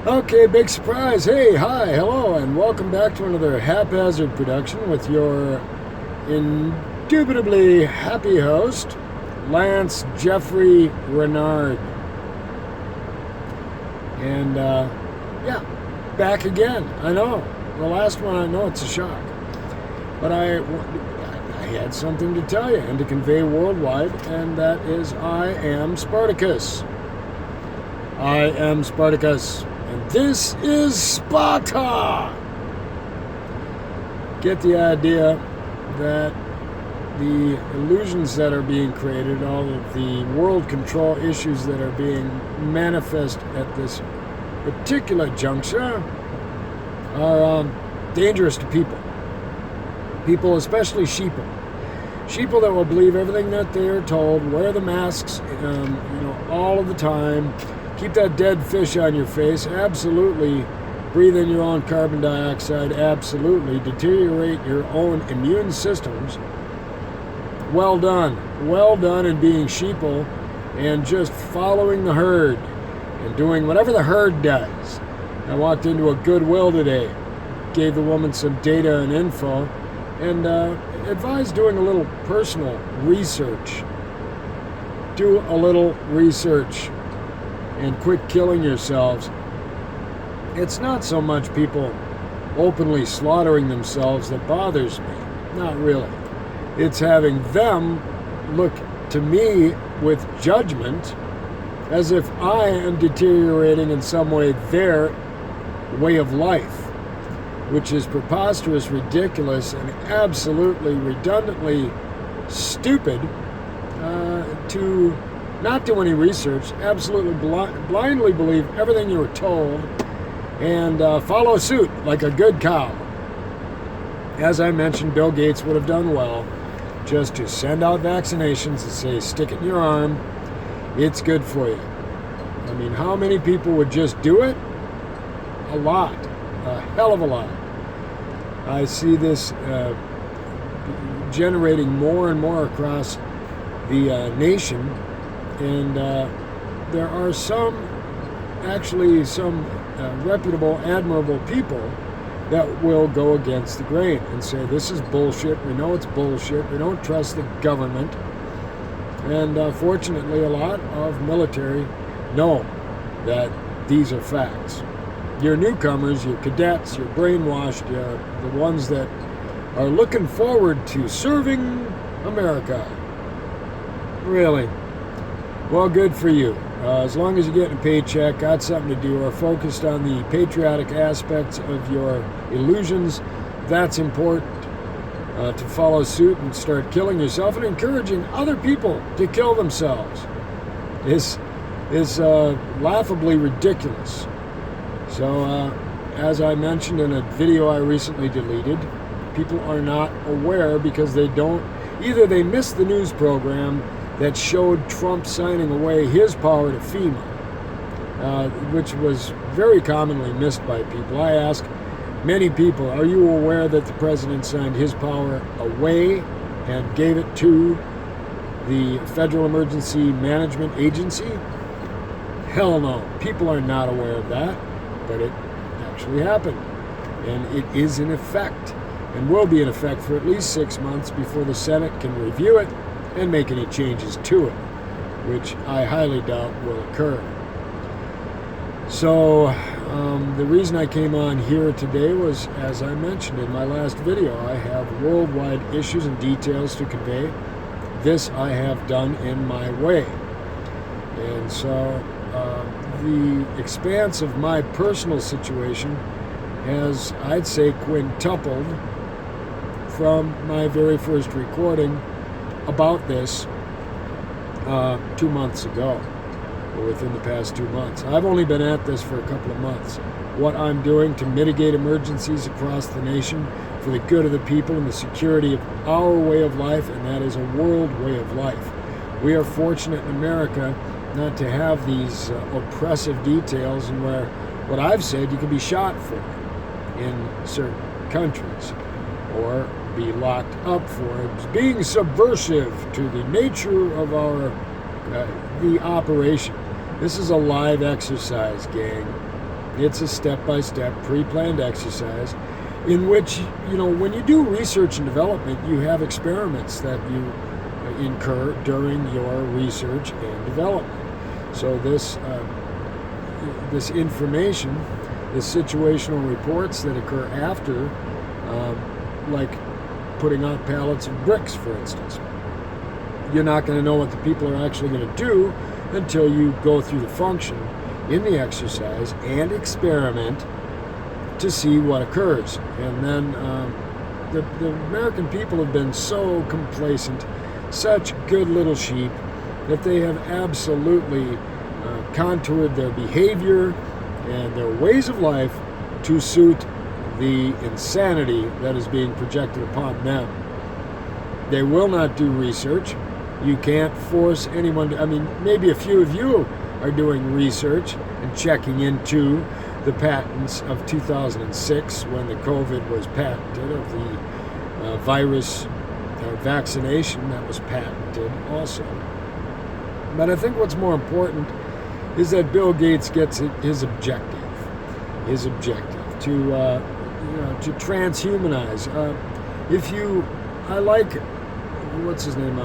Okay, big surprise. Hey, hi, hello, and welcome back to another haphazard production with your indubitably happy host, Lance Jeffrey Renard. And, yeah, back again. I know. The last one, I know it's a shock. But I had something to tell you and to convey worldwide, and that is I am Spartacus. I am Spartacus. And this is Sparta! Get the idea that the illusions that are being created, all of the world control issues that are being manifest at this particular juncture are dangerous to people. People, especially sheeple. Sheeple that will believe everything that they're told, wear the masks, all of the time. Keep that dead fish on your face, absolutely. Breathe in your own carbon dioxide, absolutely. Deteriorate your own immune systems. Well done. Well done in being sheeple and just following the herd and doing whatever the herd does. I walked into a Goodwill today, gave the woman some data and info, and advised doing a little personal research. Do a little research. And quit killing yourselves. It's not so much people openly slaughtering themselves that bothers me. Not really. It's having them look to me with judgment as if I am deteriorating in some way their way of life, which is preposterous, ridiculous, and absolutely redundantly stupid to not do any research, absolutely blindly believe everything you were told, and follow suit like a good cow. As I mentioned, Bill Gates would have done well just to send out vaccinations and say, stick it in your arm, it's good for you. I mean, how many people would just do it? A lot. A hell of a lot. I see this generating more and more across the nation. And there are some reputable, admirable people that will go against the grain and say, this is bullshit, we know it's bullshit, we don't trust the government. And fortunately, a lot of military know that these are facts. Your newcomers, your cadets, your brainwashed, the ones that are looking forward to serving America. Really. Well, good for you. As long as you're getting a paycheck, got something to do, are focused on the patriotic aspects of your illusions, that's important. To follow suit and start killing yourself and encouraging other people to kill themselves is laughably ridiculous. So, as I mentioned in a video I recently deleted, people are not aware because either they missed the news program that showed Trump signing away his power to FEMA, which was very commonly missed by people. I ask many people, are you aware that the president signed his power away and gave it to the Federal Emergency Management Agency? Hell no. People are not aware of that, but it actually happened. And it is in effect, and will be in effect for at least 6 months before the Senate can review it and make any changes to it, which I highly doubt will occur. So the reason I came on here today was, as I mentioned in my last video, I have worldwide issues and details to convey. This I have done in my way. And so the expanse of my personal situation has, I'd say, quintupled from my very first recording about this 2 months ago, or within the past 2 months. I've only been at this for a couple of months. What I'm doing to mitigate emergencies across the nation for the good of the people and the security of our way of life, and that is a world way of life. We are fortunate in America not to have these oppressive details, and where what I've said you can be shot for in certain countries, or be locked up for it, being subversive to the nature of the operation. This is a live exercise, gang. It's a step-by-step, pre-planned exercise in which, when you do research and development, you have experiments that you incur during your research and development. So this information, the situational reports that occur after, like putting out pallets of bricks, for instance, you're not going to know what the people are actually going to do until you go through the function in the exercise and experiment to see what occurs. And then the American people have been so complacent, such good little sheep, that they have absolutely contoured their behavior and their ways of life to suit the insanity that is being projected upon them. They will not do research. You can't force anyone to, maybe a few of you are doing research and checking into the patents of 2006 when the COVID was patented, of the virus or vaccination that was patented also. But I think what's more important is that Bill Gates gets his objective to transhumanize. What's his name?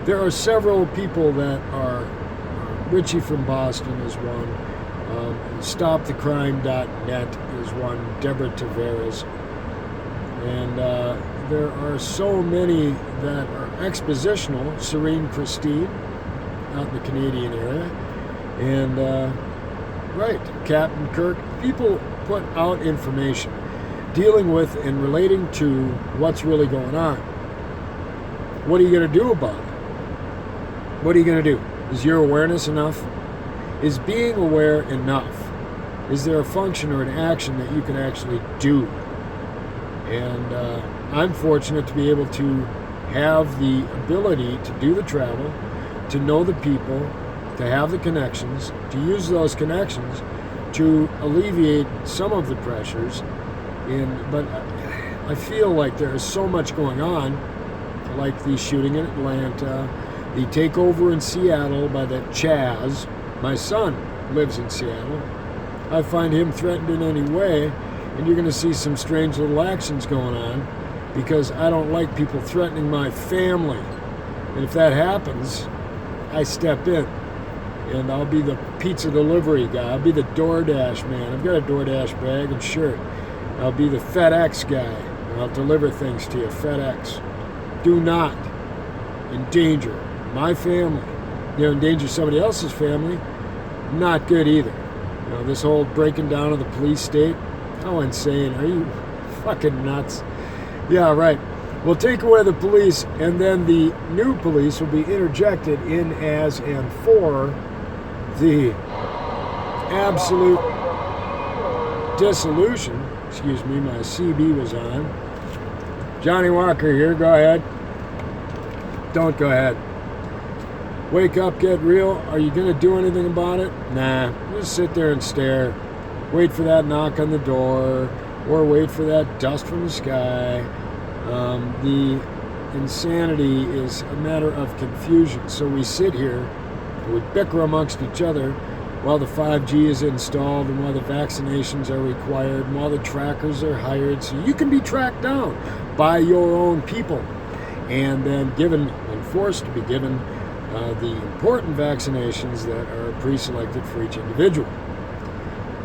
There are several people that are, Richie from Boston is one, StopTheCrime.net is one, Deborah Tavares, and there are so many that are expositional, Serene Christine, out in the Canadian area, and Captain Kirk. People put out information dealing with and relating to what's really going on. What are you going to do about it? What are you going to do? Is your awareness enough? Is being aware enough? Is there a function or an action that you can actually do? And I'm fortunate to be able to have the ability to do the travel, to know the people, to have the connections, to use those connections to alleviate some of the pressures. But I feel like there is so much going on, like the shooting in Atlanta, the takeover in Seattle by that Chaz. My son lives in Seattle. I find him threatened in any way, and you're going to see some strange little actions going on because I don't like people threatening my family. And if that happens, I step in. And I'll be the pizza delivery guy. I'll be the DoorDash man. I've got a DoorDash bag and shirt. I'll be the FedEx guy. And I'll deliver things to you, FedEx. Do not endanger my family. Endanger somebody else's family, not good either. This whole breaking down of the police state, how insane. Are you fucking nuts? Yeah, right. We'll take away the police, and then the new police will be interjected in as and for the absolute dissolution. Excuse me, my CB was on. Johnny Walker here, go ahead. Don't go ahead. Wake up, get real. Are you going to do anything about it? Nah, just sit there and stare. Wait for that knock on the door, or wait for that dust from the sky. The insanity is a matter of confusion. So we sit here, we bicker amongst each other while the 5G is installed and while the vaccinations are required and while the trackers are hired so you can be tracked down by your own people and then given and forced to be given the important vaccinations that are pre-selected for each individual.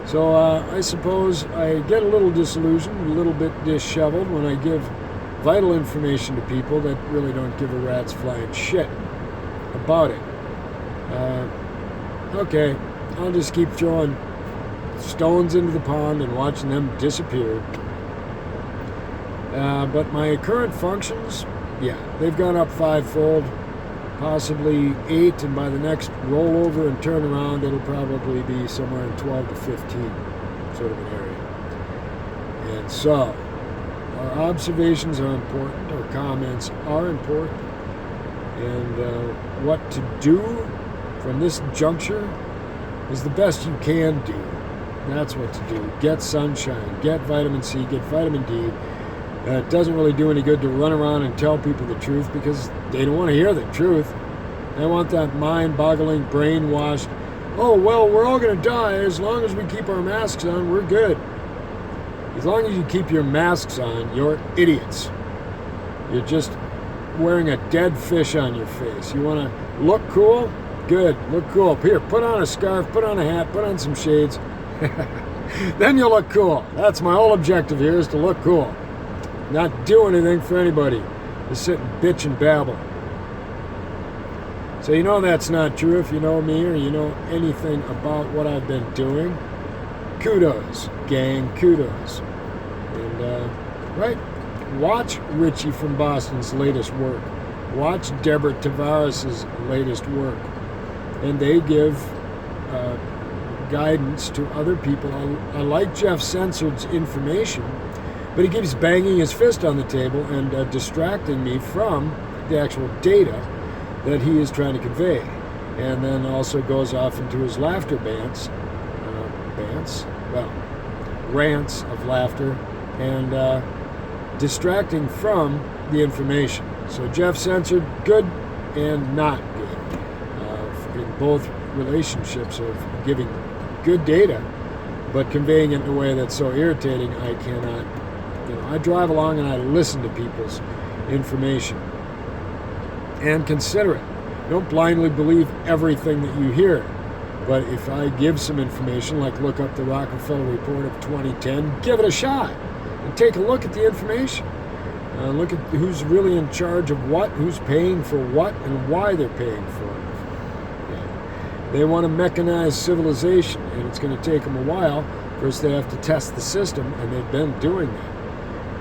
So I suppose I get a little disillusioned, a little bit disheveled when I give vital information to people that really don't give a rat's flying shit about it. Okay, I'll just keep throwing stones into the pond and watching them disappear. But my current functions, they've gone up 5-fold, possibly 8, and by the next rollover and turnaround, it'll probably be somewhere in 12 to 15 sort of an area. And so, our observations are important, our comments are important, and what to do from this juncture is the best you can do. That's what to do. Get sunshine, get vitamin C, get vitamin D. It doesn't really do any good to run around and tell people the truth because they don't want to hear the truth. They want that mind-boggling, brainwashed oh, well, we're all going to die. As long as we keep our masks on, we're good. As long as you keep your masks on, you're idiots. You're just wearing a dead fish on your face. You want to look cool? Good, look cool. Here, put on a scarf, put on a hat, put on some shades. Then you'll look cool. That's my whole objective here, is to look cool. Not do anything for anybody. Just sit and bitch and babble. So you know that's not true if you know me or you know anything about what I've been doing. Kudos, gang, kudos. And, right, watch Richie from Boston's latest work. Watch Deborah Tavares' latest work. And they give guidance to other people. I like Jeff Censored's information, but he keeps banging his fist on the table and distracting me from the actual data that he is trying to convey. And then also goes off into his laughter rants of laughter, and distracting from the information. So Jeff Censored, good and not good in both relationships of giving good data, but conveying it in a way that's so irritating I cannot, I drive along and I listen to people's information and consider it. Don't blindly believe everything that you hear. But if I give some information, like look up the Rockefeller Report of 2010, give it a shot and take a look at the information. Look at who's really in charge of what, who's paying for what, and why they're paying for it. Yeah. They want to mechanize civilization, and it's going to take them a while. First, they have to test the system, and they've been doing that.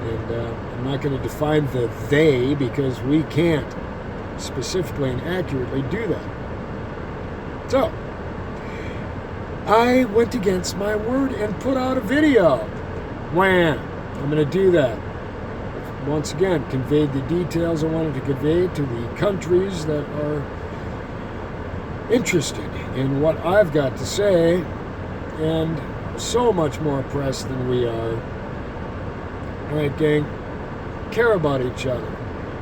And I'm not going to define the they, because we can't specifically and accurately do that. So, I went against my word and put out a video. Wham! I'm going to do that. Once again, conveyed the details I wanted to convey to the countries that are interested in what I've got to say, and so much more oppressed than we are. All right, gang, care about each other.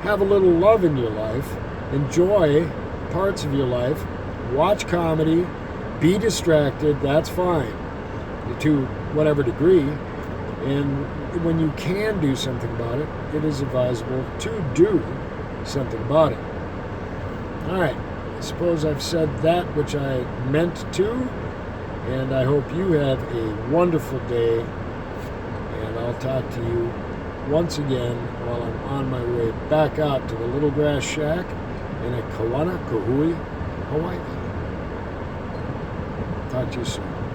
Have a little love in your life. Enjoy parts of your life. Watch comedy. Be distracted, that's fine, to whatever degree. And when you can do something about it, it is advisable to do something about it. All right, I suppose I've said that which I meant to, and I hope you have a wonderful day, and I'll talk to you once again while I'm on my way back out to the Little Grass Shack in Kawana, Hawaii. Talk to you soon.